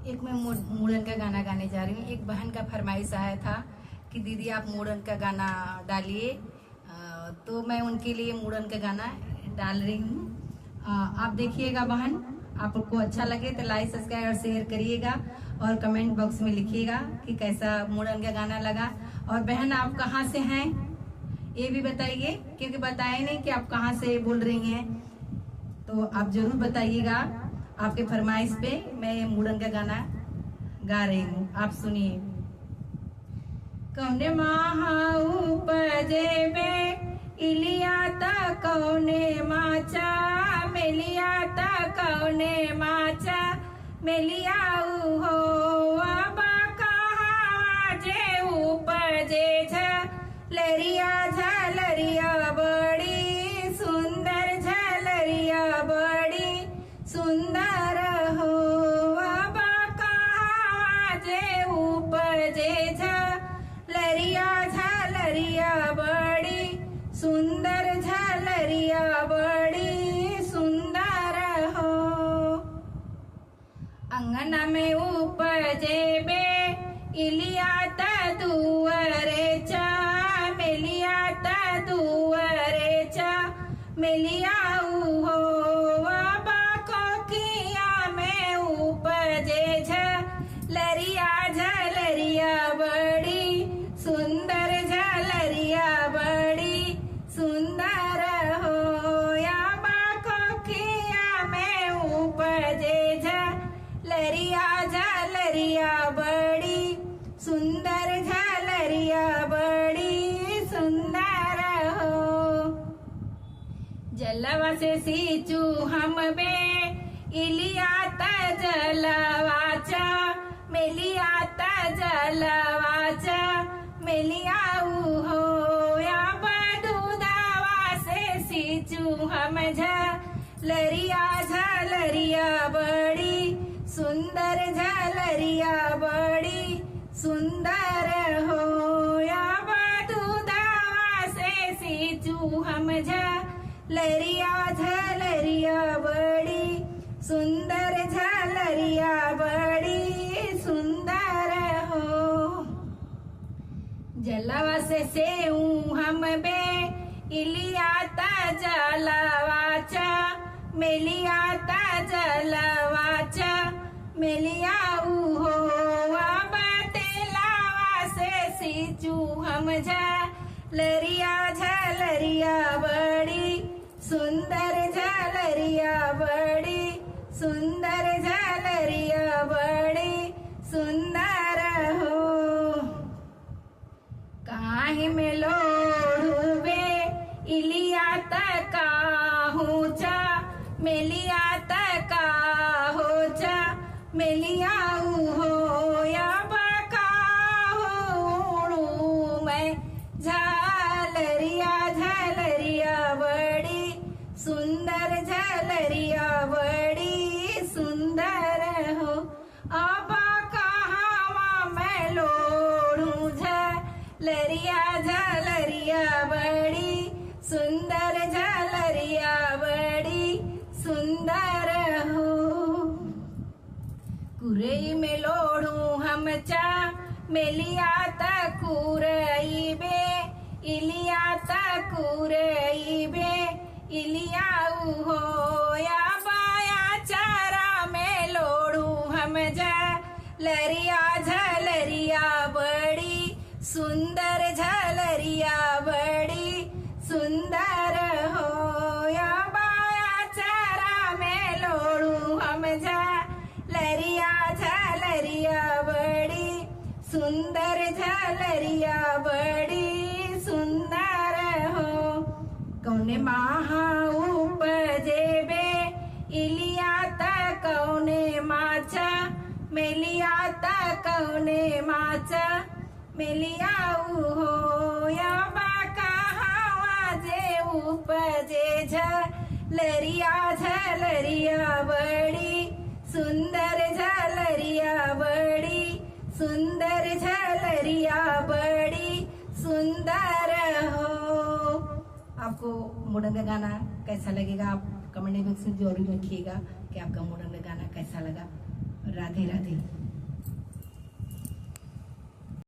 एक मैं मूड़न का गाना गाने जा रही हूँ। एक बहन का फरमाइश आया था कि दीदी आप मूड़न का गाना डालिए, तो मैं उनके लिए मूड़न का गाना डाल रही हूँ। आप देखिएगा बहन, आपको अच्छा लगे तो लाइक सब्सक्राइब और शेयर करिएगा और कमेंट बॉक्स में लिखिएगा कि कैसा मूड़न का गाना लगा। और बहन आप कहाँ से हैं ये भी बताइए, क्योंकि बताए नहीं कि आप कहाँ से बोल रही हैं, तो आप जरूर बताइएगा। आपके फरमाइश पे मैं मूड़न का गाना गा रही हूँ, आप सुनिए। कौने माहा उपजे बे इलिया ता कौने माचा मेलिया ता कौने माचा मेलिया हो अबा कहाँ जे उपजे झलरिया झलरिया बड़ी सुंदर झलरिया बड़ी सुंदर हो अबा कहाँ जे उपजे झलरिया झलरिया बड़ी सुंदर झलरिया बड़ी सुंदर हो। अंगना में उपजे बे इलिया ता दुअरे चा मेलिया ता दुअरे चा मेलिया हो अबा कोकिया में उपजे झलरिया झलरिया बड़ी सुंदर झलरिया बड़ी सुंदर हो या बाकोखिया में उपजे झलरिया झलरिया बड़ी सुंदर झलरिया बड़ी सुंदर हो। जलवा से सींचू हम बे इलिया ता जलवाचा मेलिया ता जलवाचा मेलिया हो या दूधावा से सींचू हम झलरिया झलरिया बड़ी सुंदर झलरिया बड़ी सुंदर हो या दूधावा से सींचू हम झलरिया झलरिया बड़ी सुंदर झलरिया बड़ी सुंदर हो। जलवा से सेऊ हम बे इलिया ता जलवाचा मेलिया ता जलवाचा मेलिया हो तेलावा से सींचू हम झलरिया झलरिया बड़ी सुंदर झलरिया बड़ी सुंदर झलरिया बड़ी सुंदर हो। काहे में लोढ़वे इलिया तका हो चा मेलिया तका हो चा मेलिया हो या बका हो मैं झलरिया झलरिया बड़ी सुंदर झलरिया बड़ी सुंदर हो। अबा कहाँ मैं लोढ़ू झलरिया झलरिया बड़ी सुंदर झलरिया बड़ी सुंदर हो। कुरई में लोढ़ू हम चा मेलिया ता कुरई बे इलिया ता कुरई बे इलिया हो या बाया चारा में लोढ़ू हम झलरिया झलरिया बड़ी सुंदर झलरिया बड़ी सुंदर हो या बाया चारा में लोढ़ू हम झलरिया झलरिया बड़ी सुंदर झलरिया बड़ी सुंदर हो। कौने माहा उपजे बे इलिया ता कौने माचा मेलिया ता कौने माचा मेलिया हो या बाका हवा जे उपजे झलरिया झलरिया बड़ी सुंदर झलरिया बड़ी सुंदर झलरिया बड़ी सुंदर हो। आपको मूड़न का गाना कैसा लगेगा, आप कमेंट बॉक्स में जरूर लिखिएगा कि आपका मूड़न का गाना कैसा लगा। राधे राधे।